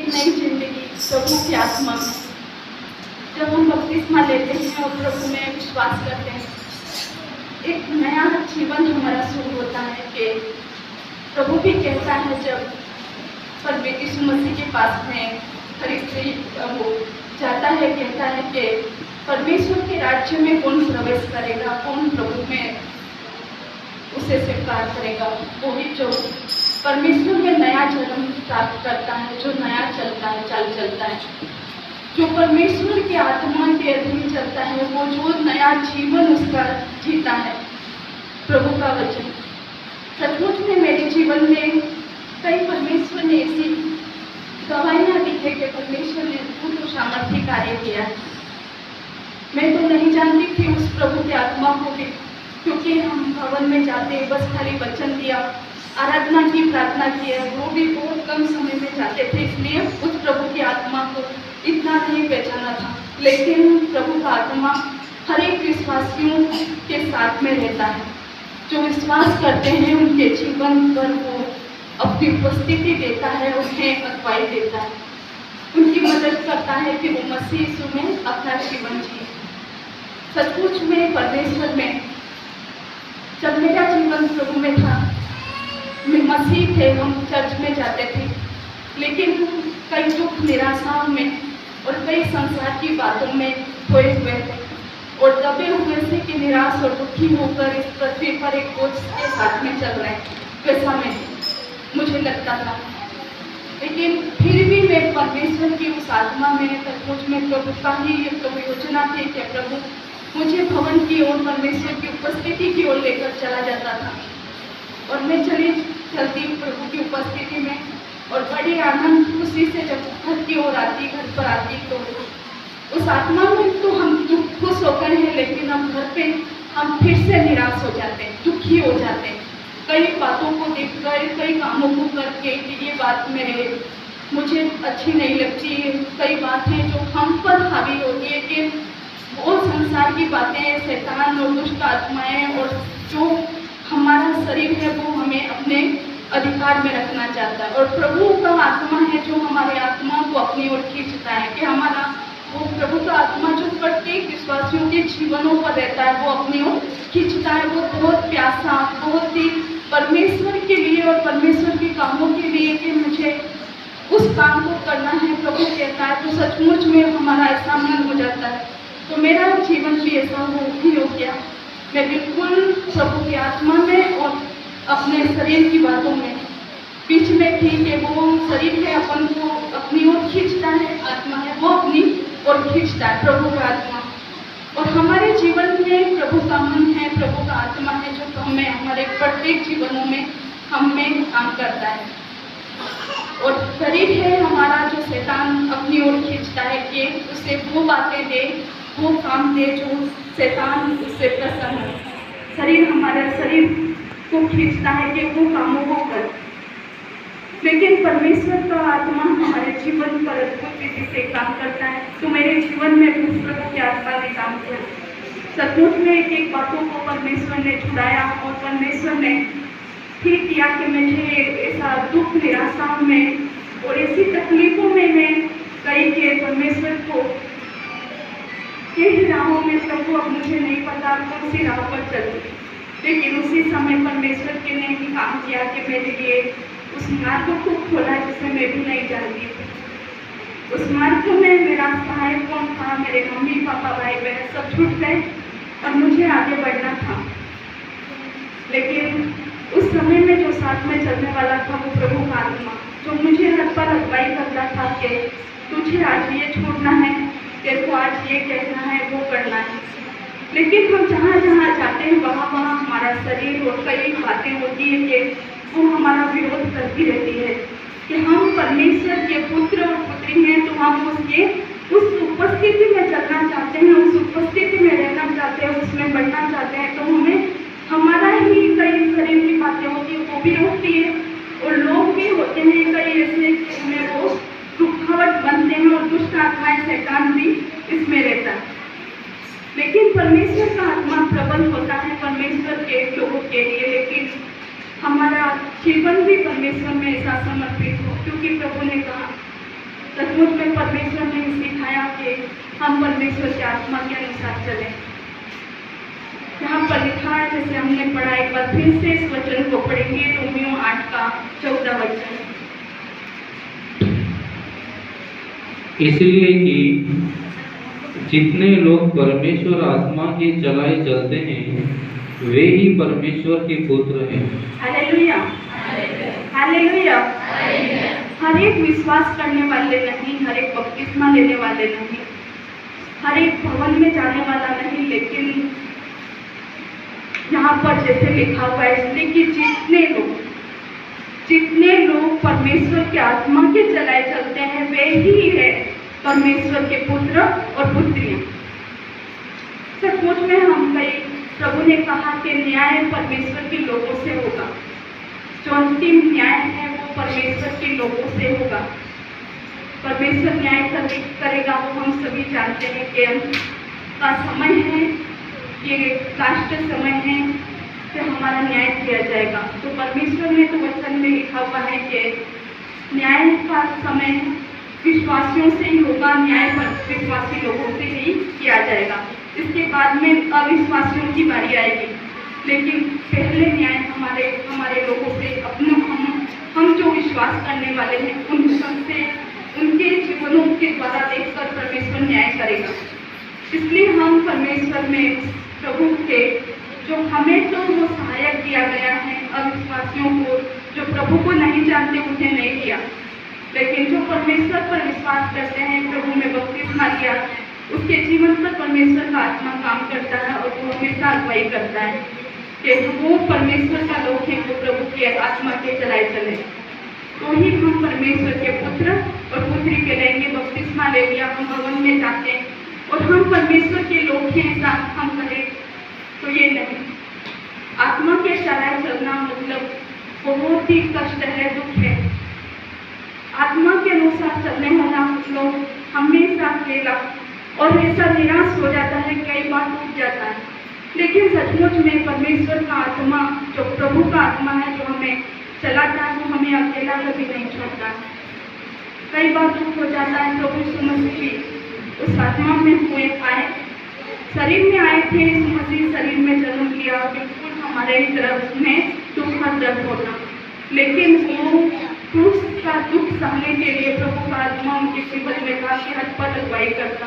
नई जिंदगी प्रभु की आत्मा में। जब हम बपतिस्मा लेते हैं और प्रभु में विश्वास करते हैं, एक नया जीवन हमारा शुरू होता है। कि प्रभु भी कहता है, जब पर यीशु मसीह के पास में फरीसी वो जाता है, कहता है कि परमेश्वर के राज्य में कौन प्रवेश करेगा, कौन प्रभु में उसे स्वीकार करेगा। वो ही जो परमेश्वर में नया जन्म प्राप्त करता है, जो नया चलता है, चलता है, जो परमेश्वर की आत्मा के अधीन चलता है, वो जो नया जीवन उसका जीता है। प्रभु का वचन सचमुच में मेरे जीवन में कई परमेश्वर ने ऐसी गवाहियाँ दी है कि परमेश्वर ने अद्भुत और सामर्थ्य कार्य किया है। मैं तो नहीं जानती थी उस प्रभु की आत्मा को भी, क्योंकि हम भवन में जाते बस खाली वचन दिया, आराधना की, प्रार्थना की है, वो भी बहुत कम समय में जाते थे, इसलिए उस प्रभु की आत्मा को इतना नहीं पहचाना था। लेकिन प्रभु का आत्मा हर एक विश्वासियों के साथ में रहता है। जो विश्वास करते हैं उनके जीवन पर वो अपनी उपस्थिति देता है, उन्हें अगुवाई देता है, उनकी मदद करता है कि वो मसीह यीशु में अपना जीवन जिए। सचमुच में परमेश्वर में जब मेरा जीवन प्रभु में था, मैं मसीह थे, हम चर्च में जाते थे, लेकिन कई दुख निराशाओं में और कई संसार की बातों में खोए हुए थे और दबे हुए थे कि निराश और दुखी होकर इस पृथ्वी पर एक बोझ के साथ में चल रहे हैं, वैसा में मुझे लगता था। लेकिन फिर भी मैं परमेश्वर की उस आत्मा में सचमुच में प्रभु का ही ये प्रभु योजना थी कि प्रभु मुझे भवन की ओर, परमेश्वर की उपस्थिति की ओर लेकर चला जाता था। और मैं चलती प्रभु की उपस्थिति में और बड़ी आनंद खुशी से जब घर की ओर आती, घर पर आती, तो उस आत्मा में तो हम खुश होकर हैं, लेकिन अब घर पे हम फिर से निराश हो जाते हैं, दुखी हो जाते हैं, कई बातों को देखकर, कई कामों को करके कि ये बात मुझे अच्छी नहीं लगती। कई बातें जो हम पर हावी होती है कि वो संसार की बातें, शैतान और दुष्ट आत्माएं और जो हमारा शरीर है वो हमें अपने अधिकार में रखना चाहता है। और प्रभु का आत्मा है जो हमारे आत्मा को अपनी ओर खींचता है, कि हमारा वो प्रभु का आत्मा जो प्रत्येक विश्वासियों के जीवनों पर रहता है, वो अपनी ओर खींचता है। वो बहुत प्यासा, बहुत ही परमेश्वर के लिए और परमेश्वर के कामों के लिए कि मुझे उस काम को करना है, प्रभु कहता है, तो सचमुच में हमारा ऐसा मन हो जाता है। तो मेरा जीवन भी ऐसा हो गया। मैं बिल्कुल प्रभु की आत्मा में और अपने शरीर की बातों में बीच में थी कि वो शरीर है अपन को अपनी ओर खींचता है, आत्मा है वो अपनी ओर खींचता है, प्रभु का आत्मा। और हमारे जीवन में प्रभु का मन है, प्रभु का आत्मा है जो हमें हमारे प्रत्येक जीवनों में हमें काम करता है। और शरीर है हमारा जो शैतान अपनी ओर खींचता है कि उसे वो बातें दे, वो काम दे जो शैतान उससे प्रसन्न हो। शरीर हमारे शरीर को खींचता है कि वो कामों को कर, लेकिन परमेश्वर का आत्मा हमारे जीवन पर अद्भुत रीति से काम करता है। तो मेरे जीवन में प्रभु की आत्मा ने काम किया। सचमुच में एक एक बातों को परमेश्वर ने छुड़ाया और परमेश्वर ने ठीक किया कि मुझे ऐसा दुख, निराशाओं में और ऐसी तकलीफों में मैं गई कि परमेश्वर को किन राहों में प्रभु अब मुझे नहीं पता कौन सी राह पर चलूं। लेकिन उसी समय परमेश्वर के ने ही काम किया कि मेरे लिए उस मार्ग को खोला जिसे मैं भी नहीं जानती थी। उस मार्ग में मेरा सहायक कौन था? मेरे मम्मी पापा, भाई बहन सब छूट गए और मुझे आगे बढ़ना था। लेकिन उस समय में जो साथ में चलने वाला था वो प्रभु का आत्मा, जो मुझे हर पल अगुवाई करता था कि तुझे आज ये छोड़ना है, तेरे को आज ये कहना है, वो करना है। लेकिन हम जहाँ जहाँ जाते हैं वहाँ हमारा शरीर और कई बातें होती है कि वो हमारा विरोध करती रहती है कि हम परमेश्वर के पुत्र और पुत्री हैं, तो हम उसके उस उपस्थिति में चलना चाहते हैं, उस उपस्थिति में रहना चाहते हैं, उसमें बढ़ना चाहते हैं। तो हमें हमारा ही कई शरीर की बातें होती है वो भी रोकती है, और लोग भी होते हैं कई ऐसे कि हमें वो रुकावट बनते हैं, और दुष्ट आत्माएं, शैतान भी इसमें रहता है। लेकिन परमेश्वर का आत्मा प्रबल होता है परमेश्वर के लोगों के लिए। लेकिन हमारा जीवन भी परमेश्वर में ऐसा समर्पित हो, क्योंकि प्रभु ने कहा सचमुच में परमेश्वर ने सिखाया कि हम परमेश्वर की आत्मा के अनुसार चलें। यहाँ पर लिखा है, जैसे हमने पढ़ा, एक बार फिर से इस वचन को पढ़ेंगे, रोमियो 8:14 वचन। इसलिए कि जितने लोग परमेश्वर आत्मा के चलाए चलते हैं वे ही परमेश्वर के पुत्र हैं। Hallelujah, hallelujah. हर एक विश्वास करने वाले नहीं, हर एक बपतिस्मा लेने वाले नहीं, हर एक भवन में जाने वाला नहीं, लेकिन यहाँ पर जैसे लिखा हुआ है, इसलिए कि जितने लोग परमेश्वर की आत्मा के चलाए चलते हैं वे ही है परमेश्वर के पुत्र और पुत्रियां। सचमुच में हम भाई प्रभु ने कहा कि न्याय परमेश्वर के लोगों से होगा, जो अंतिम न्याय है वो परमेश्वर के लोगों से होगा। परमेश्वर न्याय करेगा, वो हम सभी जानते हैं कि अंत का समय है, ये लास्ट समय है कि हमारा न्याय किया जाएगा। तो परमेश्वर ने तो वचन में लिखा हुआ है कि न्याय का समय विश्वासियों से ही होगा, न्याय पर विश्वासी लोगों से ही किया जाएगा। इसके बाद में अविश्वासियों की बारी आएगी, लेकिन पहले न्याय हमारे लोगों से, हम जो विश्वास करने वाले हैं उन सबसे, उनके जीवनों के द्वारा देखकर परमेश्वर न्याय करेगा। इसलिए हम परमेश्वर में प्रभु के, जो हमें तो वो सहायक दिया गया है, अविश्वासियों को, जो प्रभु को नहीं जानते उन्हें नहीं दिया, लेकिन जो परमेश्वर पर विश्वास करते हैं, प्रभु में बपतिस्मा लिया, उसके जीवन पर परमेश्वर का आत्मा काम करता है और वो हमेशा अगुवाई करता है कि वो परमेश्वर का लोग है, वो प्रभु की आत्मा के चलाए चले, तो ही हम परमेश्वर के पुत्र और पुत्री के लेंगे। बपतिस्मा ले लिया, हम भवन में जाते हैं और हम परमेश्वर के लोग हैं, ऐसा हम कहें तो ये नहीं। आत्मा के चलाए चलना मतलब बहुत ही कष्ट है, दुख है। आत्मा के अनुसार चलने वाला लोग हमेशा अकेला और ऐसा निराश हो जाता है, कई बार टूट जाता है, लेकिन सचमुच में परमेश्वर का आत्मा, जो प्रभु का आत्मा है, जो हमें चलाता है, वो हमें अकेला कभी नहीं छोड़ता। कई बार दुख हो जाता है, प्रभु यीशु मसीह उस आत्मा में हुए आए, शरीर में आए थे, यीशु मसीह शरीर में जन्म लिया, बिल्कुल हमारे ही तरफ में दुख का दर्द होता, लेकिन वो क्रूस का दुख सहने के लिए प्रभु का आत्मा उनके जीवन में था कि हर पल अगुवाई करता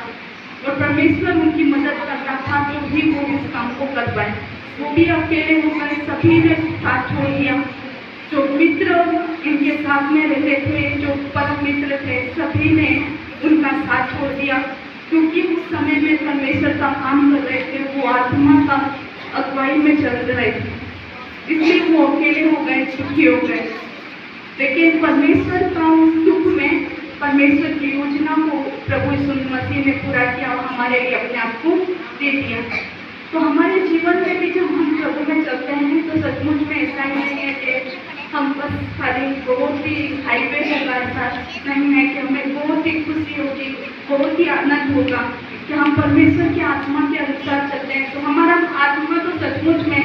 और परमेश्वर उनकी मदद करता था, जो भी वो इस काम को कर पाए। वो भी अकेले होकर सभी ने साथ छोड़ दिया, जो मित्र इनके साथ में रहते थे, जो परम मित्र थे, सभी ने उनका साथ छोड़ दिया, क्योंकि उस समय में परमेश्वर का काम कर रहे थे, वो आत्मा का अगुवाई में चल रहे थे, इसलिए वो अकेले हो गए, दुखी हो गए। लेकिन परमेश्वर का उस दुख में परमेश्वर की योजना को प्रभु यीशु मसीह ने पूरा किया और हमारे लिए अपने आप को दे दिया। तो हमारे जीवन में भी जब हम प्रभु में चलते हैं तो सचमुच में ऐसा ही नहीं है कि हम बस खाली बहुत ही हाईवे होगा, ऐसा नहीं है कि हमें बहुत ही खुशी होगी, बहुत ही आनंद होगा कि हम परमेश्वर की आत्मा के अनुसार चलते हैं। तो हमारा आत्मा तो सचमुच में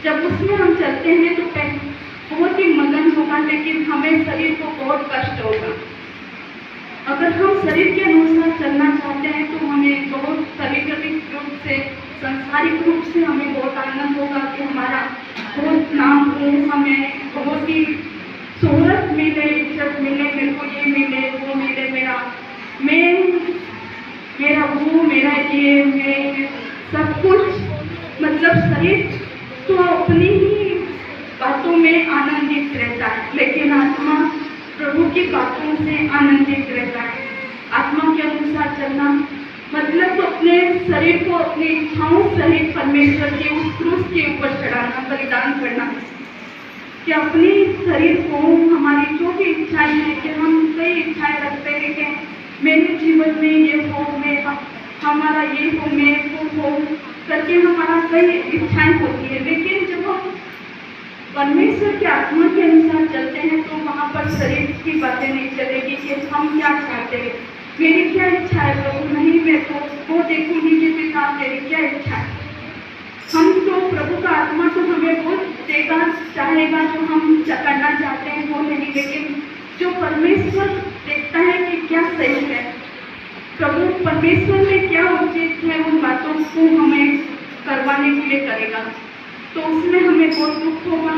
जब उसमें हम चलते हैं तो बहुत ही मगन होगा, लेकिन हमें शरीर को बहुत कष्ट होगा। अगर हम शरीर के अनुसार चलना चाहते हैं तो हमें बहुत शारीरिक रूप से, सांसारिक रूप से हमें बहुत आनंद होगा कि हमारा बहुत नाम हो, हमें बहुत ही शोहरत मिले, इज्जत मिले, मेरे को ये मिले, वो मिले, मेरा वो, मेरा ये, मैं सब कुछ, मतलब शरीर तो अपनी ही बातों में आनंदित रहता है, लेकिन आत्मा प्रभु की बातों से आनंदित रहता है। आत्मा के अनुसार चलना मतलब तो अपने शरीर को अपनी इच्छाओं सहित परमेश्वर के उस क्रूस के ऊपर चढ़ाना, बलिदान करना, कि अपनी शरीर को, हमारी जो भी इच्छाएं हैं, कि हम कई इच्छाएं रखते हैं कि मेरे जीवन में ये हो, हमारा ये हो, मैं वो हो करके हमारा कई इच्छाएं होती है, लेकिन जब हम परमेश्वर की आत्मा के अनुसार चलते हैं तो वहाँ पर शरीर की बातें नहीं चलेगी कि हम क्या चाहते हैं, मेरी क्या इच्छा है प्रभु, नहीं मैं तो वो देखूंगी कि पिता तेरी क्या इच्छा है। हम तो प्रभु का आत्मा तो हमें वो देगा, चाहेगा जो हम करना चाहते हैं वो नहीं, लेकिन जो परमेश्वर देखता है कि क्या सही है, प्रभु परमेश्वर में क्या उचित है, उन बातों को हमें करवाने के लिए करेगा। तो उसमें हमें बहुत दुख होगा,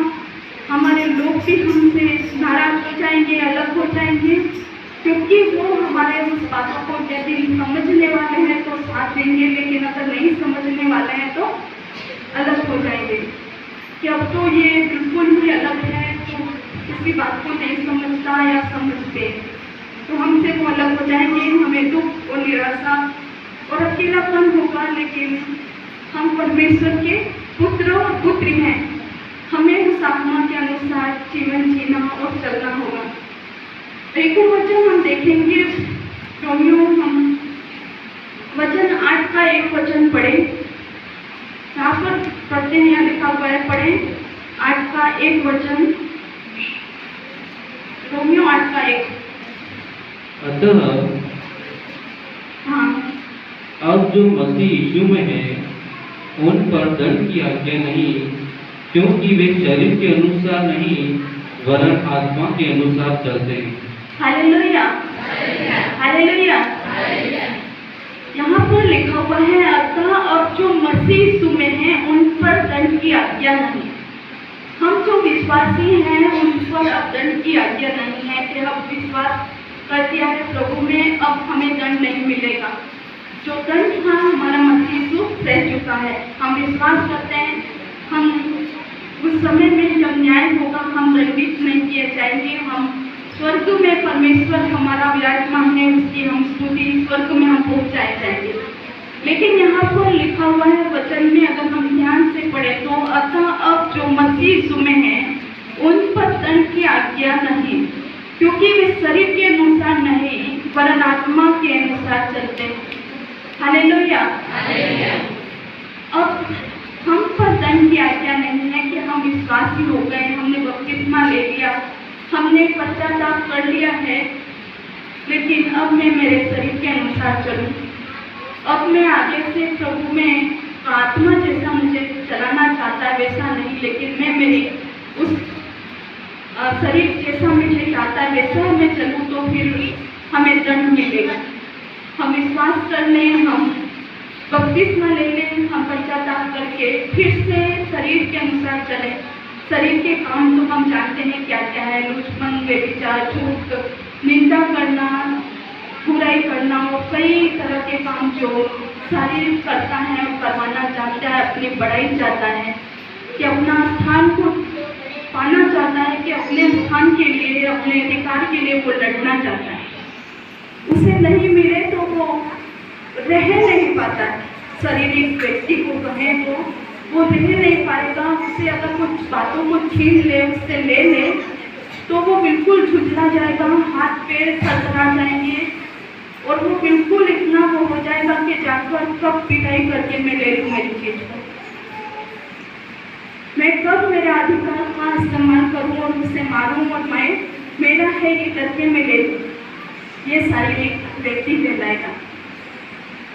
हमारे लोग भी हमसे नाराज हो जाएंगे, अलग हो जाएंगे, क्योंकि वो हमारे उस बातों को यदि समझने वाले हैं तो साथ देंगे, लेकिन अगर नहीं समझने वाले हैं तो अलग हो जाएंगे कि अब तो ये बिल्कुल ही अलग है, तो किसी बात को नहीं समझता या समझते, तो हमसे वो अलग हो जाएंगे, हमें दुख और निराशा और अकेलापन होगा। लेकिन हम परमेश्वर के पुत्र और पुत्री हैं, हमें उस आत्मा के अनुसार जीवन जीना और चलना होगा। एक वचन हम देखेंगे, रोमियो हम वचन 8 का 1 वचन पढ़े, यहाँ पर पढ़ते हैं, यहाँ लिखा हुआ है, पढ़े 8 का 1 वचन, रोमियो 8 का 1। अतः हाँ, अब जो मसीह यीशु में है उन पर दंड की आज्ञा नहीं, क्योंकि वे शरीर के अनुसार नहीं वरन आत्मा के अनुसार चलते हैं। Hallelujah, hallelujah. यहाँ पर लिखा हुआ है, अतः अब जो मसीह यीशु में है उन पर दंड की आज्ञा नहीं। हम जो विश्वासी हैं उन पर अब दंड की आज्ञा नहीं है कि हम विश्वास कर दिया है प्रभु में, अब हमें दंड नहीं मिलेगा। जो दंड था हमारा मसीह यीशु सह चुका है। हम विश्वास करते हैं, हम उस समय में जब न्याय होगा हम दंडित नहीं किए जाएंगे, हम स्वर्ग में परमेश्वर हमारा विराजमान है, उसकी हम स्तुति स्वर्ग में हम पहुँच जाएंगे। लेकिन यहाँ पर लिखा हुआ है वचन में, अगर हम ध्यान से पढ़े तो, अतः अब जो मसीह यीशु में है उन पर दंड की आज्ञा नहीं, क्योंकि वे शरीर के अनुसार नहीं वरन आत्मा के अनुसार चलते हैं। हालेलुया। अब हम पर दंड की आज्ञा नहीं है कि हम विश्वासी हो गए, हमने बपतिस्मा ले लिया, हमने पश्चाताप कर लिया है, लेकिन अब मैं मेरे शरीर के अनुसार चलूं। अब मैं आगे से प्रभु में आत्मा जैसा मुझे चलाना चाहता है वैसा नहीं, लेकिन मैं मेरी उस शरीर जैसा मुझे चाहता है वैसा मैं चलूँ, तो फिर हमें दंड मिलेगा। हम विश्वास कर लें, हम बपतिस्मा ले लें, हम पश्चाताप करके फिर से शरीर के अनुसार चलें। शरीर के काम तो हम जानते हैं क्या क्या है, लुचपन, व्यभिचार, झूठ, निंदा करना, बुराई करना और कई तरह के काम जो शरीर करता है और करवाना चाहता है, अपनी बढ़ाई चाहता है, कि अपना स्थान को पाना चाहता है, कि अपने स्थान के लिए, अपने अधिकार के लिए वो लड़ना चाहता है। उसे नहीं मिले तो वो रह नहीं पाता है। शारीरिक व्यक्ति को कहें तो वो रह नहीं पाएगा। उससे अगर कुछ बातों को छीन ले, उससे ले ले, तो वो बिल्कुल झुझला जाएगा, हाथ पैर थरथरा जाएंगे और वो बिल्कुल इतना वो हो जाएगा कि जाकर कब पिटाई करके मैं ले लूँ मेरी चीज को, मैं कब मेरे अधिकार का इस्तेमाल करूँ और उसे मारूँ और मैं मेरा है ये करके मैं ले लूँ। ये शारीरिक व्यक्ति कहलाएगा।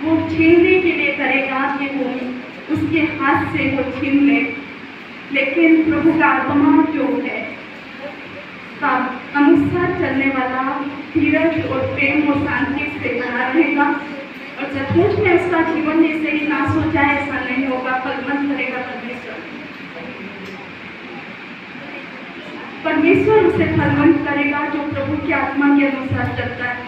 वो छीनने के लिए करेगा कि वो उसके हाथ से वो छीन ले, लेकिन प्रभु का आत्मा जो है का अनुसार चलने वाला धीरज और प्रेम और शांति से बना रहेगा और सचमुच में उसका जीवन जैसे ही नाश हो जाए ऐसा नहीं होगा। फलवंत करेगा परमेश्वर उसे फलवंत करेगा जो प्रभु की आत्मा के अनुसार चलता है,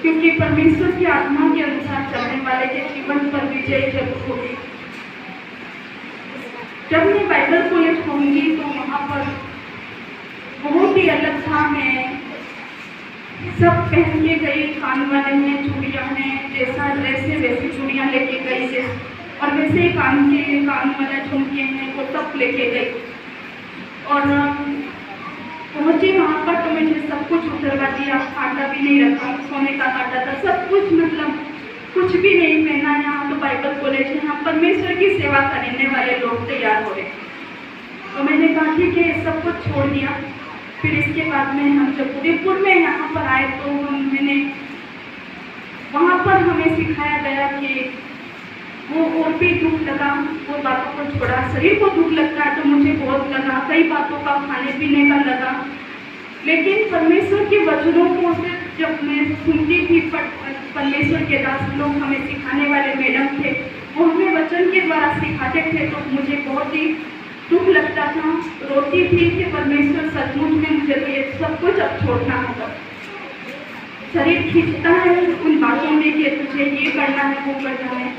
क्योंकि परमेश्वर की आत्मा के अनुसार चलने वाले के जीवन पर विजय जरूर होगी। जब मैं बाइबल कॉलेज पहुंची तो वहाँ पर बहुत ही अलग था। मैं सब पहन के गई, कान वाले हैं, चूड़ियाँ हैं, जैसा ड्रेस है वैसी चूड़ियाँ लेके गई से, और वैसे ही कान वाला झुमके हैं वो सब लेके गई। और पहुँची वहाँ पर तो मुझे सब कुछ उतरवा दिया, कांटा भी नहीं रखा, सोने का कांटा था, सब कुछ, मतलब कुछ भी नहीं पहना। यहाँ तो बाइबल कॉलेज है, यहाँ परमेश्वर की सेवा करने वाले लोग तैयार हो रहे। तो मैंने कहा ठीक है, सब कुछ छोड़ दिया। फिर इसके बाद में हम जब उदयपुर में यहाँ पर आए तो मैंने वहाँ पर हमें सिखाया गया कि वो और भी दुख लगा, वो बातों को छोड़ा। शरीर को दुख लगता है तो मुझे बहुत लगा, कई बातों का खाने पीने का लगा, लेकिन परमेश्वर के वचनों को सिर्फ जब मैं सुनती थी परमेश्वर के दास लोग हमें सिखाने वाले मैडम थे, वो हमें वचन के द्वारा सिखाते थे, तो मुझे बहुत ही दुख लगता था, रोती थी कि परमेश्वर सचमुच में मुझे तो ये सब कुछ अब छोड़ना होगा। शरीर खींचता है उन बातों में कि तुझे ये करना है, वो करना है,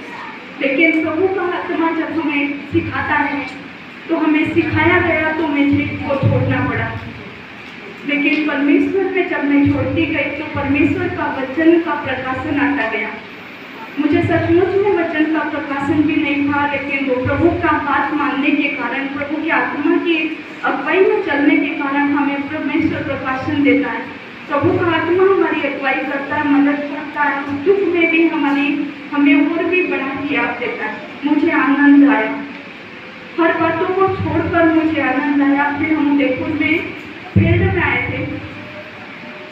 लेकिन प्रभु का आत्मा जब हमें सिखाता है तो हमें सिखाया गया तो मुझे वो छोड़ना पड़ा। लेकिन परमेश्वर में जब मैं छोड़ती गई तो परमेश्वर का वचन का प्रकाशन आता गया। मुझे सचमुच में वचन का प्रकाशन भी नहीं था, लेकिन वो प्रभु का बात मानने के कारण, प्रभु की आत्मा की अगुवाई में चलने के कारण हमें परमेश्वर प्रकाशन देता है। प्रभु का आत्मा हमारी अगुवाई करता है, मदद करता है, दुख में भी हमें और भी बड़ा ज्ञान देता है। मुझे आनंद आया, हर बातों को छोड़कर मुझे आनंद आया। फिर हम उदयपुर में फील्ड में आए थे,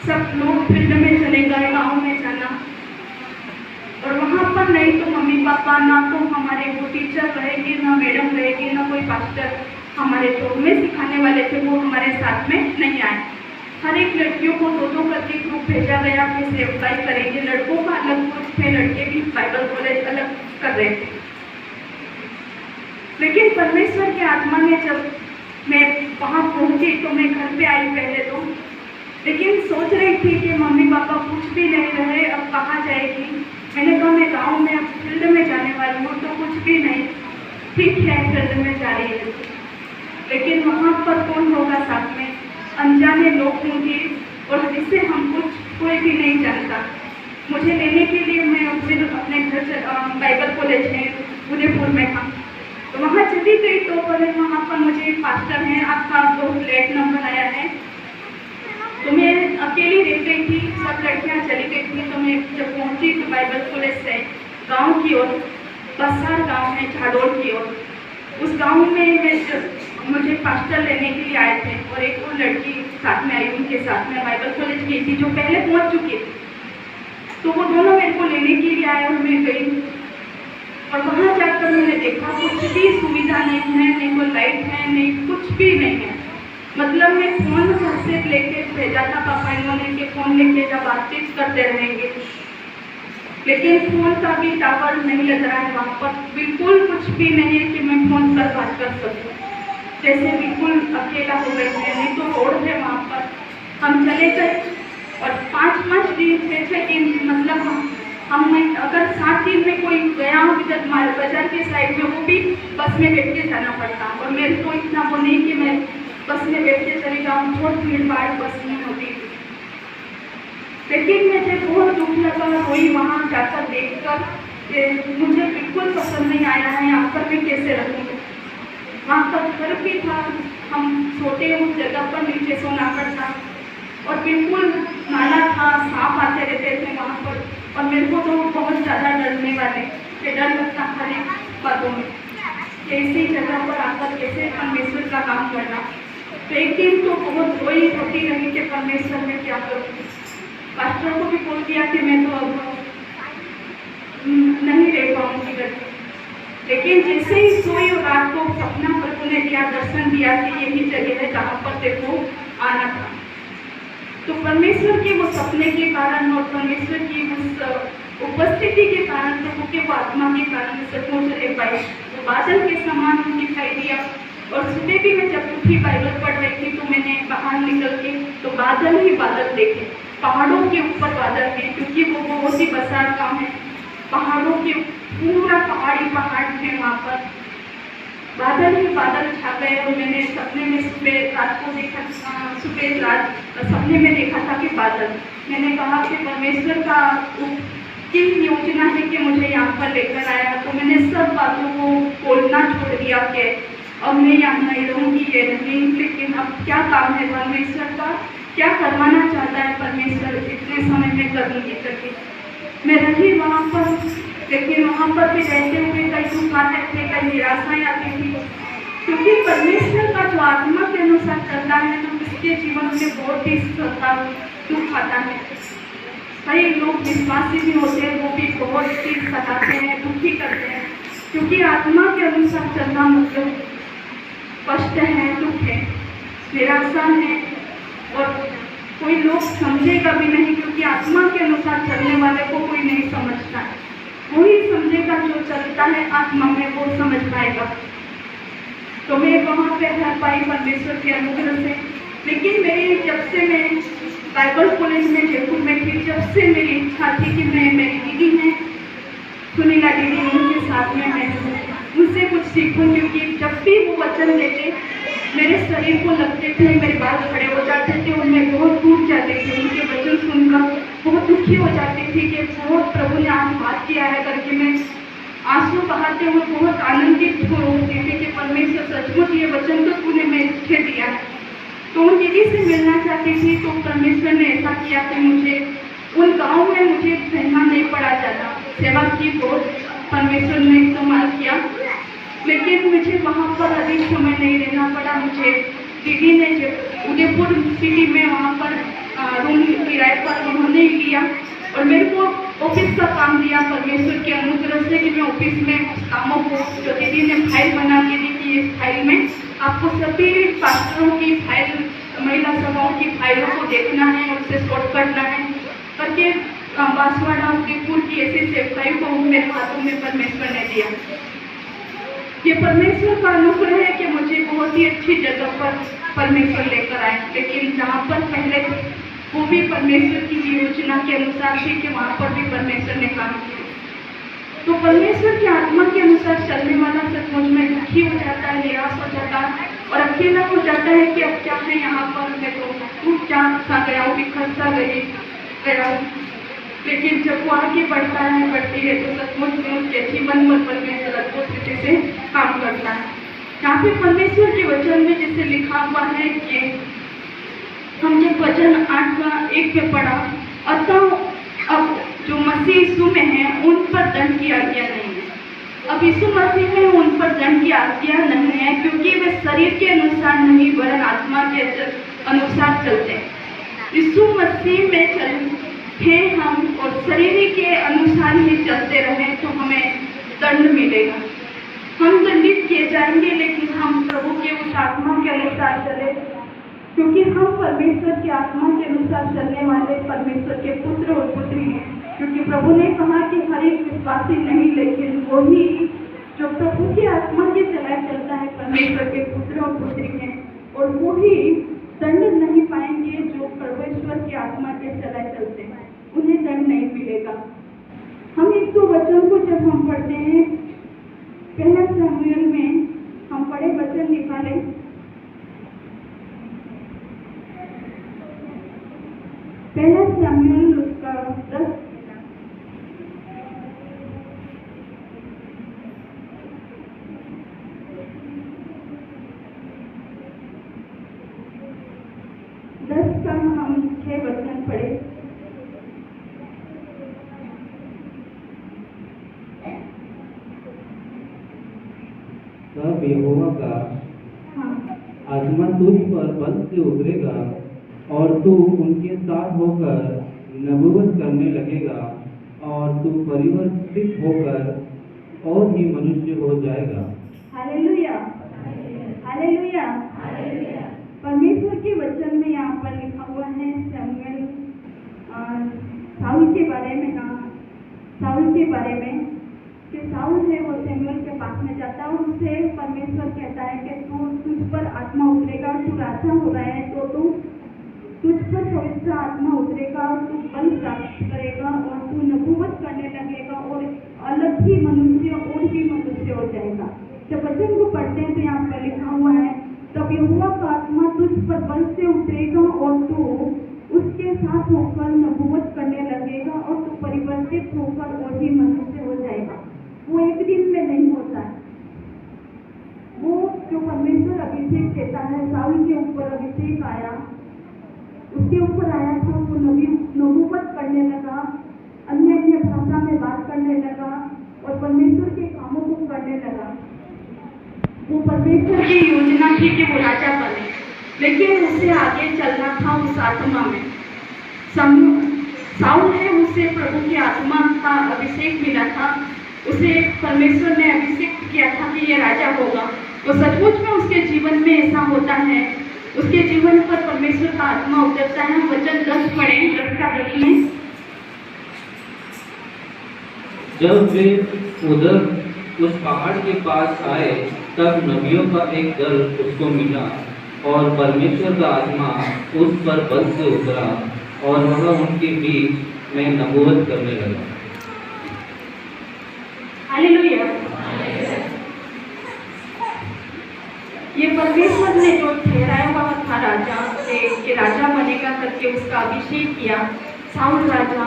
सब लोग फील्ड में चले गए, गाँव में जाना, और वहाँ पर नहीं तो मम्मी पापा, ना तो हमारे वो टीचर रहेगी, ना मैडम रहेगी, ना कोई पास्टर, हमारे जो हमें सिखाने वाले थे वो हमारे साथ में नहीं आए। हर एक लड़कियों को दो करके ग्रुप भेजा गया कि सेवकाई करेंगे। लड़कों का अलग ग्रुप थे, लड़के भी बाइबल कॉलेज अलग कर रहे थे। लेकिन परमेश्वर के आत्मा ने जब मैं वहाँ पहुँची तो मैं घर पे आई पहले तो, लेकिन सोच रही थी कि मम्मी पापा कुछ भी नहीं रहे, अब कहाँ जाएगी। मैंने कहा मैं गाँव में अब फील्ड में जाने वाली हूँ, तो कुछ भी नहीं, ठीक है फील्ड में जा रही है, लेकिन वहाँ पर कौन होगा साथ में, अनजाने लोग होंगे और जिससे हम कोई भी नहीं जानता। मुझे लेने के लिए मैं फिर अपने घर से बाइबल कॉलेज है उदयपुर में था, तो वहाँ चली गई। तो वहाँ पर मुझे पास्टर हैं, आपका 2 फ्लैट नंबर आया है, तो मैं अकेली रह गई थी, सब लड़कियाँ चली गई थी। तो मैं जब पहुँची तो बाइबल कॉलेज से गाँव की ओर, बसार गाँव है झाडोल की ओर, उस गाँव में मुझे पास्टर लेने के लिए आए थे और एक और लड़की साथ में आई, उनके साथ में बाइबल कॉलेज की थी जो पहले पहुंच चुकी थी। तो वो दोनों मेरे को लेने के लिए आए और मैं गई, और वहाँ जाकर मैंने देखा कुछ भी सुविधा नहीं है, नहीं कोई लाइट है, नहीं कुछ भी नहीं है। मतलब मैं फ़ोन घर से लेके भेजा था पापा इन्होंने कि फ़ोन लेके जब बातचीत करते रहेंगे, लेकिन फ़ोन का भी टावर नहीं लग रहा है वहाँ पर, बिल्कुल कुछ भी नहीं है कि मैं फ़ोन पर बात कर सकूँ। जैसे बिल्कुल अकेला हो गए थे, नहीं तो रोड है वहाँ पर। हम चले गए और 5-5 दिन 6-6 दिन, मतलब हम अगर 7 दिन में कोई गया हो इधर बाजार के साइड में, वो भी बस में बैठ के जाना पड़ता। और मेरे को इतना वो नहीं कि मैं बस में बैठ के चली जाऊँ, बहुत भीड़ भाड़ बस में होती। लेकिन मुझे बहुत दुख लगा, रोई वहाँ जाकर देखकर, मुझे बिल्कुल पसंद नहीं आया है, यहाँ पर मैं कैसे रहूँगी। वहाँ पर घर भी था, हम सोते उस जगह पर नीचे सोना पड़ता, और बिल्कुल नाला था, सांप आते रहते थे वहाँ पर, और मेरे को तो बहुत ज़्यादा डरने वाले कि डर लगता हर एक बातों में, ऐसी जगह पर आकर कैसे परमेश्वर का काम करना। तो एक दिन तो बहुत रोती रही कि परमेश्वर में क्या करूँ। पास्टर को भी बोल दिया कि मैं तो अब नहीं रह पाऊँगी घर, लेकिन जैसे ही सोई और रात को सपना प्रभु ने दिया, दर्शन दिया कि यही जगह है जहाँ पर देखो आना था। तो परमेश्वर के वो सपने के कारण और परमेश्वर की उस उपस्थिति के कारण, प्रभु के वो आत्मा के कारण सचमुच रह पाई। वो बादल के समान दिखाई दिया। और सुबह भी मैं जब उठी बाइबल पढ़ रही थी तो मैंने बाहर निकल के तो बादल ही बादल देखे, पहाड़ों के ऊपर बादल हैं, क्योंकि वो बहुत ही बसार गाँव है, पहाड़ों के पूरा पहाड़ी पहाड़ है वहाँ पर, बादल ही बादल छा गए। और मैंने सपने में सुबह रात को देखा, सुबह रात सपने में देखा था कि बादल, मैंने कहा कि परमेश्वर का की योजना है कि मुझे यहाँ पर लेकर आया। तो मैंने सब बातों को बोलना छोड़ दिया कि अब मैं यहाँ नहीं रहूँगी, ये नहीं, लेकिन अब क्या काम है परमेश्वर का, क्या करवाना चाहता है परमेश्वर, इतने समय में करूँगी करके मैं रही वहाँ पर। लेकिन वहाँ पर भी रहते हुए कई दुख आते थे, कई निराशाएँ आती थी, क्योंकि परमेश्वर का जो आत्मा के अनुसार चलता है तो उसके जीवन में बहुत ही दुख आता है। कई लोग विश्वासी भी होते हैं, वो भी बहुत ही सताते हैं, दुखी करते हैं, क्योंकि आत्मा के अनुसार चलना मतलब कष्ट है, दुख है, निराशा है, और कोई लोग समझेगा भी नहीं, क्योंकि की आत्मा के अनुसार चलने वाले को कोई नहीं समझता है। वही समझेगा जो चलता है आत्मा में, वो समझ पाएगा। तो मैं वहाँ पे रह पाई परमेश्वर के अनुग्रह से। लेकिन मेरी जब से मैं बाइबल कॉलेज में जयपुर में थी, जब से मेरी इच्छा थी कि मैं, मेरी दीदी हैं सुनीला दीदी, उनके साथ में मैं उनसे कुछ सीखूं, क्योंकि जब भी वो वचन देते मेरे शरीर को लगते थे, मेरे बाल खड़े हो जाते थे, उनमें बहुत टूट जाते थे। उनके वचन सुनकर बहुत दुखी हो जाती थी कि बहुत प्रभु ने आज बात किया है करके मैं आंसू बहाते हुए बहुत आनंदित होती थी कि परमेश्वर सचमुच ये वचन तो तूने मुझे दिया है। तो उन दीदी से मिलना चाहती थी, तो परमेश्वर ने ऐसा किया कि मुझे उन गाँव में मुझे रहना नहीं पड़ा ज़्यादा। सेवा की बहुत परमेश्वर ने इस्तेमाल किया, लेकिन मुझे वहाँ पर अधिक समय नहीं रहना पड़ा। मुझे दीदी ने जब उदयपुर सिटी में वहाँ पर रूम किराए पर उन्होंने लिया और मेरे को ऑफिस का काम दिया परमेश्वर के अनुग्रह से कि मैं ऑफिस में कामों को, जो दीदी ने फाइल बना के दी थी, इस फाइल में आपको सभी पास्टरों की फाइल, महिला सभाओं की फाइलों को देखना है और उसे सॉर्ट करना है करके बांसवाड़ा उदयपुर की ऐसी सेवकाई को मेरे हाथों में परमेश्वर ने दिया। ये परमेश्वर का अनुग्रह है कि मुझे बहुत ही अच्छी जगह पर परमेश्वर लेकर आए। लेकिन जहाँ पर पहले वो भी परमेश्वर की योजना के अनुसार थी कि वहाँ पर भी परमेश्वर ने काम किया। तो परमेश्वर की आत्मा के अनुसार चलने वाला सचमुच में दुखी हो जाता है, निराश हो जाता है और अकेला हो जाता है कि अब क्या है यहाँ पर, मैं तो टूट सा गया हूँ, बिखर सा गया हूँ। लेकिन जब वो आगे बढ़ता है, बढ़ती है, तो सचमुच में उसके जीवन पर परमेश्वर अद्भुत रीति से काम करता है। यहाँ पे परमेश्वर के वचन में जैसे लिखा हुआ है कि हम जब वचन 8:1 पे पढ़ा, अतः अब जो मसीह यीशु में है उन पर दंड की आज्ञा नहीं है। अब यीशु मसीह में उन पर दंड की आज्ञा नहीं है, क्योंकि वे शरीर के अनुसार नहीं वरन आत्मा के अनुसार चलते हैं। यीशु मसीह में चलते हम और शरीर के अनुसार ही चलते रहें तो हमें दंड मिलेगा, हम दंडित किए जाएंगे। लेकिन हम प्रभु के उस आत्मा के अनुसार चले, क्योंकि हम परमेश्वर की आत्मा के अनुसार चलने वाले परमेश्वर के पुत्र और पुत्री हैं। क्योंकि प्रभु ने कहा कि हर एक विश्वासी नहीं, लेकिन वही जो प्रभु की आत्मा के चलाए चलता है परमेश्वर के पुत्र और पुत्री हैं, और वही दंड नहीं पाएंगे जो परमेश्वर की आत्मा के चलाए चलते हैं, उन्हें दंड नहीं मिलेगा। हम इस दो वचन को जब हम पढ़ते हैं, पहला शमूएल में हम पढ़े वचन निकाले, पहला शमूएल उसका 10 का हम 6 वचन पढ़े। तब यहोवा का आत्मा तुझ पर बल से उतरेगा और तू उनके साथ होकर नबूवत करने लगेगा और तू परिवर्तित होकर और ही मनुष्य हो जाएगा। Hallelujah, hallelujah. परमेश्वर के वचन में यहाँ पर लिखा हुआ है शमूएल साउल के बारे में, साउल के बारे में कि साउल है वो शमूएल के पास में जाता है और उससे परमेश्वर कहता है कि तुझ पर आत्मा उतरेगा, तू राजा हो रहा है तो तुझ पर पवित्र आत्मा उतरेगा और तू बल प्राप्त करेगा और तू नबूवत करने लगेगा और अलग ही मनुष्य और भी मनुष्य हो जाएगा। जब वचन को पढ़ते हैं तो यहाँ पर लिखा हुआ है, तब यहोवा का आत्मा तुझ पर बल से उतरेगा और तू उसके साथ होकर नबूवत करने लगेगा और तू परिवर्तित होकर और भी मनुष्य हो जाएगा। वो एक दिन में नहीं होता है। वो जो परमेश्वर अभिषेक देता है, साउल के ऊपर अभिषेक आया, उसके ऊपर आया था, वो नबूवत करने लगा, अन्य भाषा में बात करने लगा और परमेश्वर के कामों को करने लगा। वो परमेश्वर की योजना थी कि वो राजा बने, लेकिन उसे आगे चलना था उस आत्मा में। साउल है, उसे प्रभु की आत्मा का अभिषेक मिला था, उसे परमेश्वर ने अभिषेक किया था कि ये राजा होगा। तो सचमुच में उसके जीवन में ऐसा होता है, उसके जीवन पर परमेश्वर का आत्मा उतरता है। वचन 10 पढ़े, 10 का 10 में। जब वे उधर उस पहाड़ के पास आए तब नबियों का एक दल उसको मिला और परमेश्वर का आत्मा उस पर बल से उतरा और वह उनके बीच में नबूवत करने लगा। हालेलुया। ये परमेश्वर ने जो ठहराया हुआ था राजा के राजा बनेगा करके उसका अभिषेक किया, साउल राजा,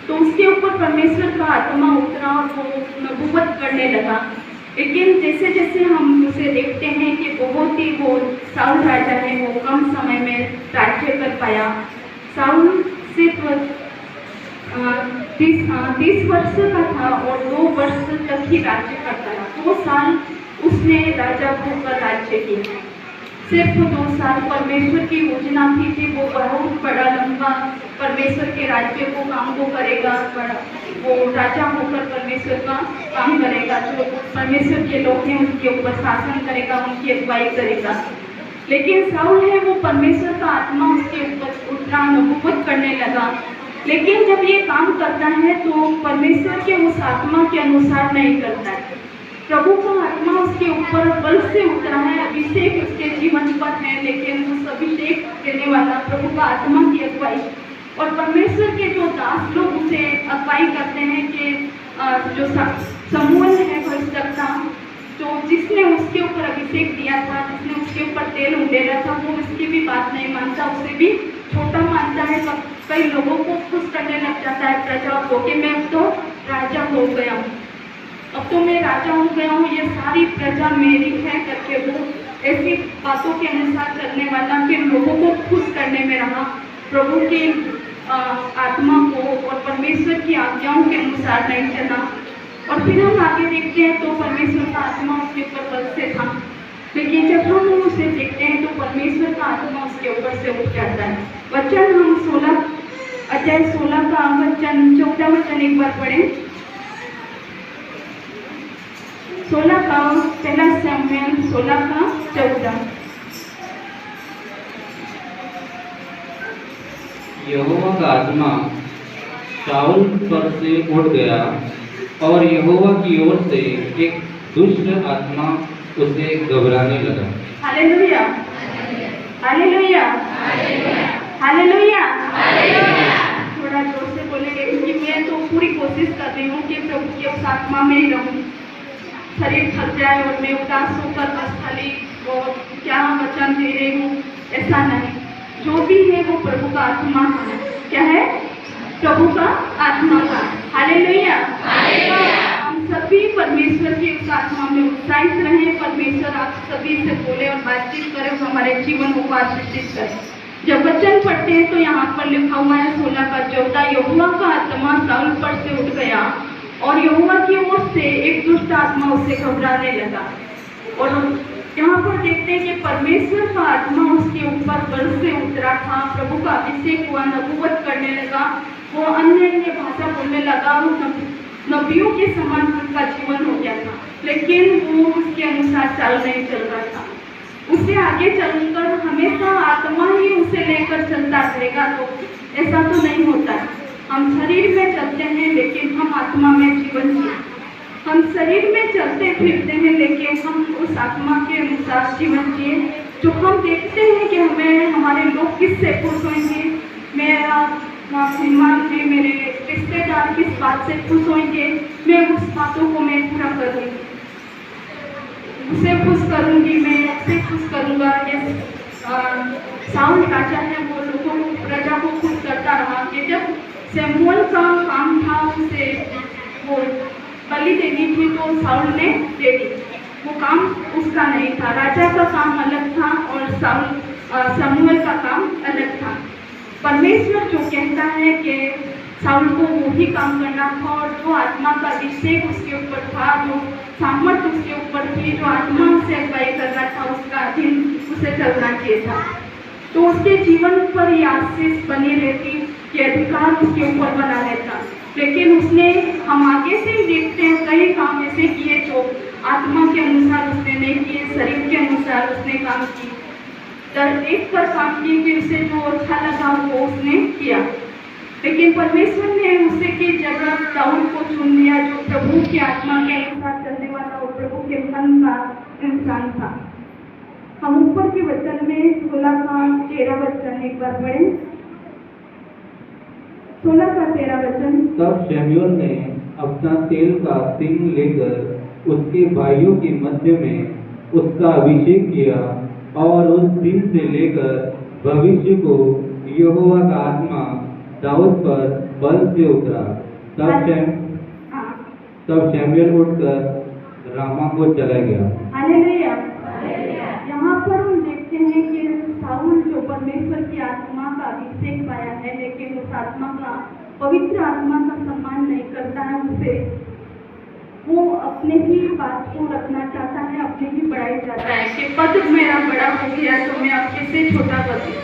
तो उसके ऊपर परमेश्वर का आत्मा उतरा और वो नबूवत करने लगा। लेकिन जैसे जैसे हम उसे देखते हैं कि बहुत ही वो साउल राजा है, वो कम समय में राज्य कर पाया। साउल सिर्फ 30 वर्ष का था और 2 वर्ष तक ही राज्य करता रहा। 2 साल उसने राजा होकर राज्य किया। सिर्फ 2 साल परमेश्वर की योजना थी वो बहुत बड़ा लंबा परमेश्वर के राज्य को काम को करेगा, वो राजा होकर परमेश्वर का काम करेगा, जो परमेश्वर के लोग हैं उनके ऊपर शासन करेगा, उनकी अगुवाई करेगा। लेकिन साउल है वो परमेश्वर का आत्मा उसके ऊपर उतरा, नबूवत करने लगा। लेकिन जब ये काम करता है तो परमेश्वर के उस आत्मा के अनुसार नहीं करता है। प्रभु का आत्मा उसके ऊपर बल से उतरा है, अभिषेक उसके जीवन पर है, लेकिन उस अभिषेक देने वाला प्रभु का आत्मा की अगुवाई और परमेश्वर के जो दास लोग उसे अगुवाई करते हैं कि जो समूह है भविष्यवक्ता, जो जिसने उसके ऊपर अभिषेक दिया था, जिसने उसके ऊपर तेल उंडेला था, वो उसकी भी बात नहीं मानता, उसे भी छोटा मानता है। कई लोगों को खुश करने लग जाता है प्रजा को कि मैं अब तो राजा हो गया हूँ, अब तो मैं राजा हो गया हूँ, ये सारी प्रजा मेरी है करके वो ऐसी बातों के अनुसार चलने वाला कि लोगों को खुश करने में रहा, प्रभु की आत्मा को और परमेश्वर की आज्ञाओं के अनुसार नहीं चला। और फिर हम आगे देखते हैं तो परमेश्वर का आत्मा उसके ऊपर बल से था, लेकिन जब हम उसे देखते हैं तो परमेश्वर का आत्मा उसके ऊपर से उठ जाता है। वचन हम अध्याय 16 का वचन 14 वचन एक बार पढ़ें। 16 का पहला शमूएल 16 का 14। यहोवा का आत्मा शाऊल पर से उठ गया और यहोवा की ओर से एक दुष्ट आत्मा उसे घबराने लगा। Hallelujah, hallelujah, hallelujah. थोड़ा जोर से बोलेंगे क्योंकि मैं तो पूरी कोशिश कर रही हूँ कि प्रभु की उस आत्मा में ही रहूँ। शरीर थक जाए और मैं उदास होकर बस खाली वो क्या वचन दे रही हूँ, ऐसा नहीं। जो भी है वो प्रभु का आत्मा है। क्या है? प्रभु का आत्मा का। हालेलुया। हम सभी परमेश्वर की उस आत्मा में उत्साहित रहें। परमेश्वर आप सभी से बोले और बातचीत करें, हमारे जीवन को आशीषित करें। जब वचन पढ़ते हैं तो यहाँ पर लिखा हुआ है 16 का 14, यहोवा का आत्मा साउल पर से उठ गया और यहोवा की ओर से एक दुष्ट आत्मा उसे घबराने लगा। और यहाँ पर देखते हैं कि परमेश्वर का आत्मा उसके ऊपर बल से उतरा था, प्रभु का अभिषेक हुआ, नबूवत करने लगा, वो अन्य भाषा बोलने लगा, वो नबियों के समान उसका जीवन हो गया था। लेकिन वो उसके अनुसार चाल नहीं चल रहा था। उसे आगे चलकर हमेशा आत्मा ही उसे लेकर चलता रहेगा, तो ऐसा तो नहीं होता है। हम शरीर में चलते हैं लेकिन हम आत्मा में जीवन जिए। हम शरीर में चलते फिरते हैं लेकिन हम उस आत्मा के अनुसार जीवन जिए। जो हम देखते हैं कि हमें हमारे लोग किससे खुश होंगे, मेरा श्रीमान जी, मेरे रिश्तेदार किस बात से खुश होंगे, मैं उस बातों को मैं पूरा करूँगी, उसे खुश करूँगी, मैं उसे खुश करूँगा। ये साउल राजा है, वो लोगों को प्रजा को खुश करता रहा कि जब शमूएल का काम था उसे वो बलि देनी थी तो साउल ने दे दी। वो काम उसका नहीं था, राजा का काम अलग था और शमूएल का काम अलग था। परमेश्वर जो कहता है कि साउल को वही काम करना था और जो आत्मा का अभिषेक उसके ऊपर था, जो सामर्थ्य उसके ऊपर थी, जो आत्मा से अगुवाई करना था, उसका अधीन उसे चलना चाहिए था। तो उसके जीवन पर ये आशीष बनी रहती, ये अधिकार उसके ऊपर बना रहता। लेकिन उसने, हम आगे से ही देखते हैं, कई काम ऐसे किए जो आत्मा के अनुसार उसने नहीं किए, शरीर के अनुसार उसने काम किए। एक पर काम की कि उसे जो अच्छा लगा वो उसने किया। लेकिन परमेश्वर ने उसे की जगह दाऊद को चुन लिया, जो प्रभु की आत्मा के अनुसार चलने वाला और प्रभु के मन का इंसान था। हम ऊपर के वचन में 16 का 13 वचन एक बार पढ़ें। 16 का 13 वचन। तब शमूएल ने अपना तेल का सिंग लेकर उसके भाइयों के मध्य में उसका अभिषेक किया, और उस दिन से लेकर भविष्य को यहोवा का आत्मा दाऊद पर बल से उतरा। तब शमूएल उठकर रामा को चला गया। हालेलुया। यहाँ पर हम देखते हैं कि साउल जो परमेश्वर की आत्मा का अभिषेक पाया है, लेकिन उस आत्मा का, पवित्र आत्मा का सम्मान नहीं करता है। उसे वो अपने ही बात को रखना चाहता है, अपने ही बढ़ाई चाहता है कि पद मेरा बड़ा हो गया तो मैं आपके से छोटा कर दूँ,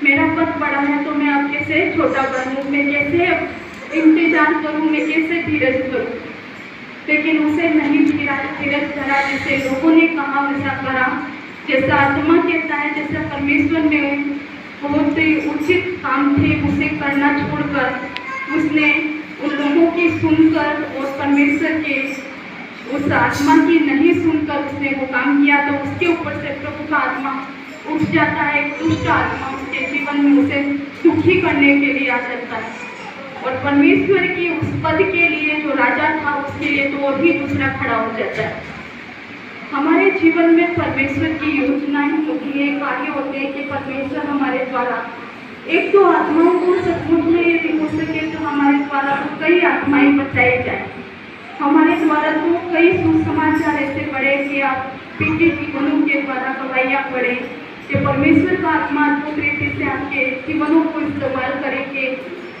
मेरा पद बड़ा है तो मैं आपके से छोटा कर दूँ, मैं कैसे इंतजार करूँ, मैं कैसे धीरज करूँ। लेकिन उसे नहीं धीरज धरा, जैसे लोगों ने कहा वैसा करा, जैसा आत्मा कहता है, जैसा परमेश्वर ने बहुत ही उचित काम थे उसे करना छोड़कर उसने उन लोगों की सुनकर और परमेश्वर के उस आत्मा की नहीं सुनकर उसने वो काम किया, तो उसके ऊपर से प्रभु का आत्मा उठ जाता है। एक दुष्ट आत्मा उसके जीवन में उसे दुखी करने के लिए आ जाता है, और परमेश्वर की उस पद के लिए जो राजा था उसके लिए तो और भी दूसरा खड़ा हो जाता है। हमारे जीवन में परमेश्वर की योजनाएं होती है, कार्य होते हैं कि परमेश्वर हमारे द्वारा एक दो आत्माओं को सचमुच में यदि हो सके तो हमारे द्वारा तो कई आत्माएं बचाई जाए, हमारे द्वारा तो कई सुसमाचार ऐसे पड़े कि आप पिछले जीवनों के द्वारा गवाहियाँ पड़े कि परमेश्वर का आत्मा अद्भुत रीति से आपके जीवनों को इस्तेमाल करेंगे,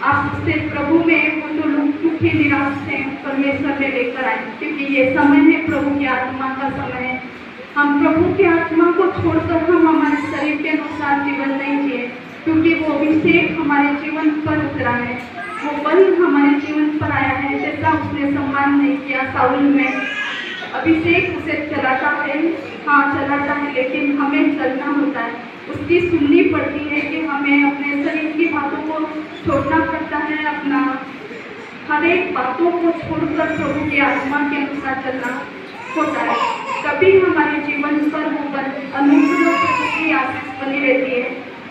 आप उससे प्रभु में वो जो लोग दुखी निराश थे परमेश्वर में लेकर आए, क्योंकि ये समय है प्रभु की आत्मा का समय है। हम प्रभु की आत्मा को छोड़कर हम हमारे शरीर के अनुसार जीवन नहीं जिए, क्योंकि वो अभिषेक हमारे जीवन पर उतरा है, वो बल हमारे जीवन पर आया है। जैसा उसने सम्मान नहीं किया साउल में, अभिषेक उसे चलाता है, हाँ चलाता है, लेकिन हमें चलना होता है, उसकी सुननी पड़ती है कि हमें अपने शरीर की बातों को छोड़ना पड़ता है, अपना हर एक बातों को छोड़कर प्रभु की आत्मा के अनुसार चलना होता है। कभी हमारे जीवन पर वो अनुग्रह प्रभु की आशीष बनी रहती है।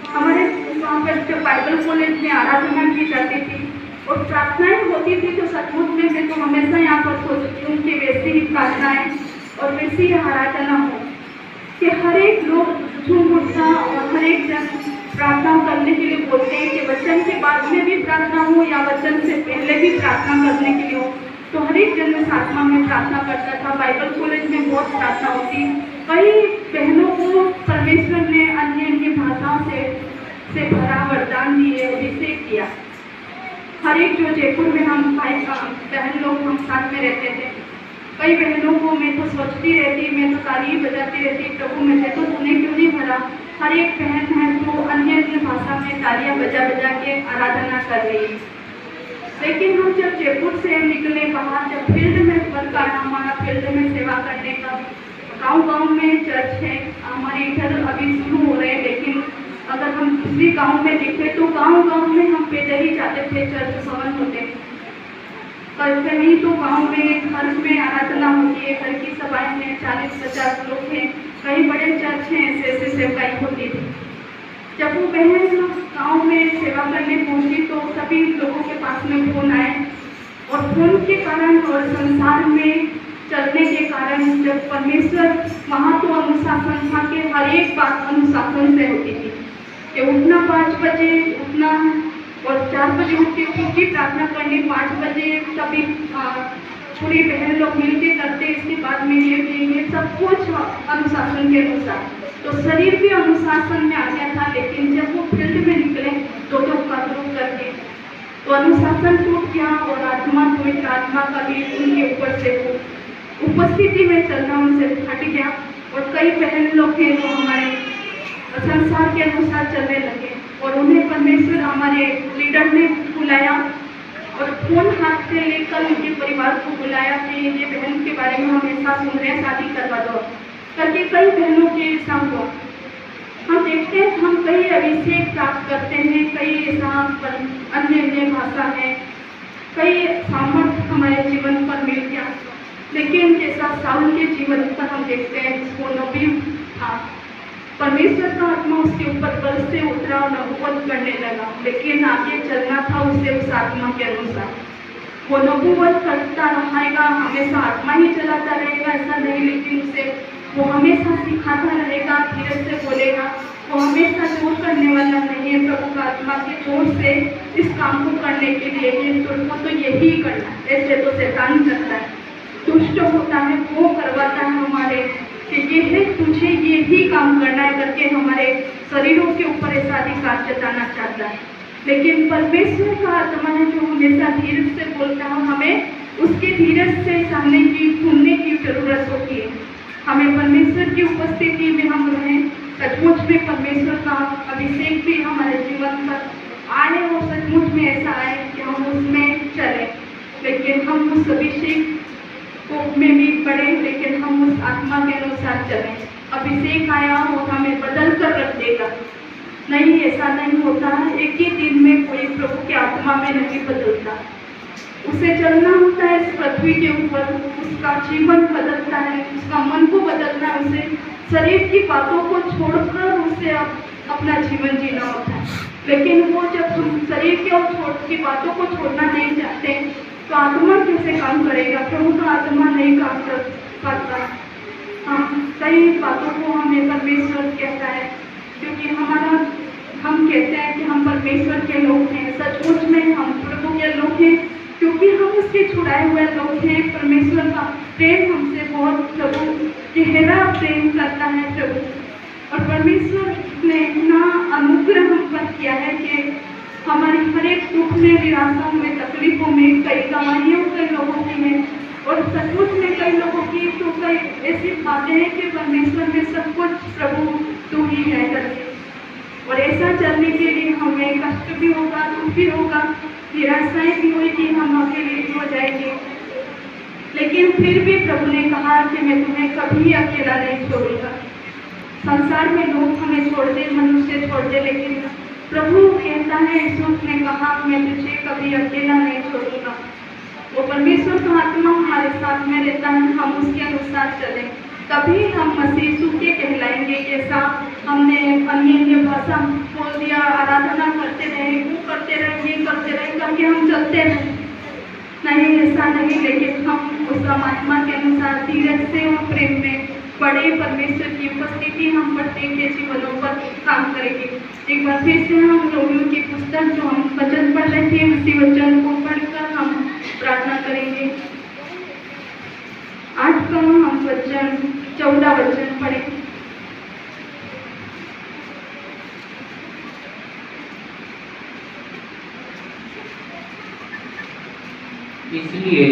हमारे वहाँ पर जब बाइबल कॉलेज में आराधना की जाती थी और प्रार्थनाएं होती थी, तो सचमुच में मैं तो हमेशा यहाँ पर सोचती हूँ कि वैसी ही प्रार्थनाएं और वैसी ही आराधना हो कि हर एक लोग झूम उठता और हर एक जन प्रार्थना करने के लिए बोलते हैं कि वचन के बाद में भी प्रार्थना हो या वचन से पहले भी प्रार्थना करने के लिए हो, तो हर एक जन उस आत्मा में प्रार्थना करता था। बाइबल कॉलेज में बहुत प्रार्थना होती, कई बहनों को परमेश्वर ने अन्य अन्य भाषाओं से भरा वरदान दिए, अभिषेक किया। हर एक जो जयपुर में हम बहन लोग हम साथ में रहते थे, कई बहनों को मैं तो सोचती रहती, मैं तो ताली बजाती रहती, प्रभु मुझे तो तूने क्यों नहीं भरा। हर एक बहन है तो अन्य अन्य भाषा में तालियां बजा बजा के आराधना कर रही है। लेकिन हम जब जयपुर से निकले बाहर, जब फील्ड में वर्क आया, हमारा फील्ड में सेवा करने का, गांव-गांव में चर्च है, हमारे इधर अभी शुरू हो रहे हैं, लेकिन अगर हम दूसरी गांव में देखें तो गांव-गांव में हम पैदल ही जाते थे, चर्च सवन होते। कहीं तो गांव में घर में आराधना होती है, घर की सभाएं में 40-50 लोग हैं, कई बड़े चर्च हैं, ऐसे सेवकाई होती थी। जब वो बहन गांव में सेवा करने पहुंची तो सभी लोगों के पास में फोन आए, और फोन के कारण और संसार में चलने के कारण जब परमेश्वर वहाँ तो अनुशासन था कि हर एक बात अनुशासन से होती थी कि उठना 5 बजे उठना और 4 बजे उठ के की प्रार्थना करनी, 5 बजे सभी पूरी बहन लोग मिलके करते, इसके बाद में ये सब कुछ अनुशासन के अनुसार, तो शरीर भी अनुशासन में आ गया था। लेकिन जब वो फील्ड में निकले तो कदम करके तो अनुशासन टूट गया और आत्मा पवित्र आत्मा का भी उनके ऊपर से उपस्थिति में चलना उनसे हट गया, और कई बहन लोग हैं जो हमारे संसार के अनुसार चलने लगे, और उन्हें परमेश्वर हमारे लीडर ने बुलाया और फोन हाथ से लेकर उनके परिवार को बुलाया कि ये बहन के बारे में हम ऐसा सुन रहे हैं, शादी करवा दो करके कई बहनों के ऐसा हुआ। हम देखते हैं हम कई अभिषेक प्राप्त करते हैं, कई ऐसा अन्य अन्य भाषा है, कई सामर्थ हमारे जीवन पर मिल गया, लेकिन जैसा साउल के जीवन पर हम देखते हैं वो नबी था, परमेश्वर का आत्मा उसके ऊपर बल से उतरा और नबूवत करने लगा, लेकिन आगे चलना था उसे उस आत्मा के अनुसार। वो नबूवत करता रहेगा, हमेशा आत्मा ही चलाता रहेगा ऐसा नहीं, लेकिन उसे वो हमेशा सिखाता रहेगा, धीरे से बोलेगा, वो हमेशा जोर करने वाला नहीं है। प्रभु का आत्मा के जोर से इस काम को करने के लिए तुमको तो यही करना है, ऐसे तो शैतान करता है, दुष्ट होता है, वो करवाता है हमारे कि ये है तुझे यही काम करना है करके हमारे शरीरों के ऊपर ऐसा अधिकार जताना चाहता है। लेकिन परमेश्वर का आत्मा है जो हमेशा धीरज से बोलता है, हमें उसके धीरज से सहने की सुनने की जरूरत होती है। हमें परमेश्वर की उपस्थिति में हम रहें, सचमुच में परमेश्वर का अभिषेक भी हमारे जीवन पर आए और सचमुच में ऐसा आए कि हम उसमें चलें, लेकिन हम उस अभिषेक में भी पड़े, लेकिन हम उस आत्मा के अनुसार चलें। अभिषेक आया और हमें बदल कर रख देगा, नहीं ऐसा नहीं होता है। एक ही दिन में कोई प्रभु के आत्मा में नहीं बदलता, उसे चलना होता है इस पृथ्वी के ऊपर, उसका जीवन बदलता है, उसका मन को बदलना है, उसे शरीर की बातों को छोड़कर उसे अपना जीवन जीना होता है। लेकिन वो जब हम शरीर की बातों को छोड़ना नहीं चाहते तो आत्मा कैसे काम करेगा? प्रभु का आत्मा नहीं काम कर सकता। हम कई बातों को हमें परमेश्वर कहता है, क्योंकि हम कहते हैं कि हम परमेश्वर के लोग हैं, सचमुच में हम प्रभु के लोग हैं, क्योंकि हम उसके छुड़ाए हुए लोग हैं। परमेश्वर का प्रेम हमसे बहुत प्रभु गहरा प्रेम करता है प्रभु, और परमेश्वर ने इतना अनुग्रह हम पर किया है कि हमारी हर एक दुख में, निराशाओं में, तकलीफों में, कई गवाहियों कई लोगों की है, और सचमुच में कई लोगों की तो कई ऐसी बातें हैं कि परमेश्वर में सब कुछ प्रभु तू ही है करके, और ऐसा चलने के लिए हमें कष्ट भी होगा, दुख भी होगा, निराशाएं भी होगी, हम अकेले भी हो जाएंगे, लेकिन फिर भी प्रभु ने कहा कि मैं तुम्हें कभी अकेला नहीं छोड़ूंगा। संसार में लोग हमें छोड़ दे, मनुष्य छोड़ दे, लेकिन प्रभु कहता है, यीशु ने कहा मैं तुझे कभी अकेला नहीं छोड़ूंगा। वो परमेश्वर का आत्मा हमारे साथ में रहता है, हम उसके अनुसार चलें, तभी हम मसीह यीशु के कहलाएंगे। जैसा हमने अन्य भाषा बोल दिया, आराधना करते रहे, वो करते रहे, ये करते रहे करके हम चलते रहे, नहीं ऐसा नहीं, लेकिन हम उस आत्मा के अनुसार धीरज से और प्रेम में बड़े परमेश्वर की उपस्थिति हम प्रत्येक के जीवनों पर काम करेंगे। एक बार फिर से हम रोमियो की पुस्तक जो हम वचन पढ़ रहे थे, उसी वचन को पढ़कर हम प्रार्थना करेंगे। 8 का हम वचन 14 वचन पढ़े। इसलिए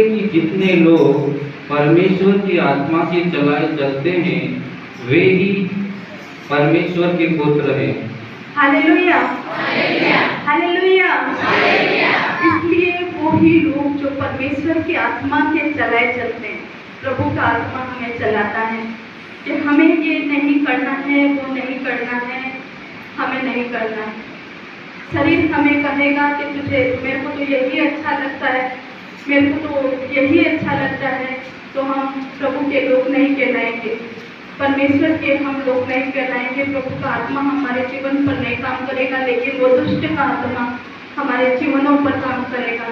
कि जितने लोग परमेश्वर की आत्मा के चलाए चलते हैं वे ही परमेश्वर के पुत्र हैं। Hallelujah, hallelujah. इसलिए वो ही लोग जो परमेश्वर की आत्मा के चलाए चलते हैं, प्रभु का आत्मा हमें चलाता है कि हमें ये नहीं करना है, वो नहीं करना है, हमें नहीं करना है। शरीर हमें कहेगा कि मेरे को तो यही अच्छा लगता है, मेरे को तो यही अच्छा लगता है, तो हम प्रभु के लोग नहीं कहलाएंगे, परमेश्वर के हम लोग नहीं कहलाएंगे। प्रभु का आत्मा हमारे जीवन पर नहीं काम करेगा, लेकिन वो दुष्ट का आत्मा हमारे जीवनों पर काम करेगा।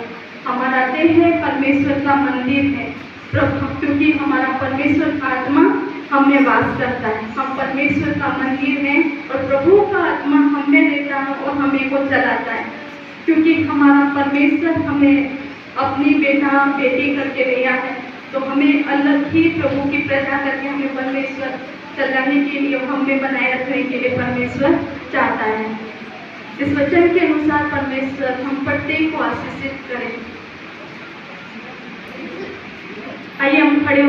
हमारा देह है परमेश्वर का मंदिर है प्रभु, क्योंकि हमारा परमेश्वर का आत्मा हम में वास करता है, हम परमेश्वर का मंदिर हैं, और प्रभु का आत्मा हम में रहता है और हमें को चलाता है, क्योंकि हमारा परमेश्वर हमें अपनी बेटा बेटी करके लिया है, तो हमें अलग ही प्रभु की प्रजा करके हमें परमेश्वर चलाने के लिए, हमें बनाए रखने के लिए परमेश्वर चाहता है। इस वचन के अनुसार परमेश्वर हम प्रत्येक को आशीषित करें। आइए हम खड़े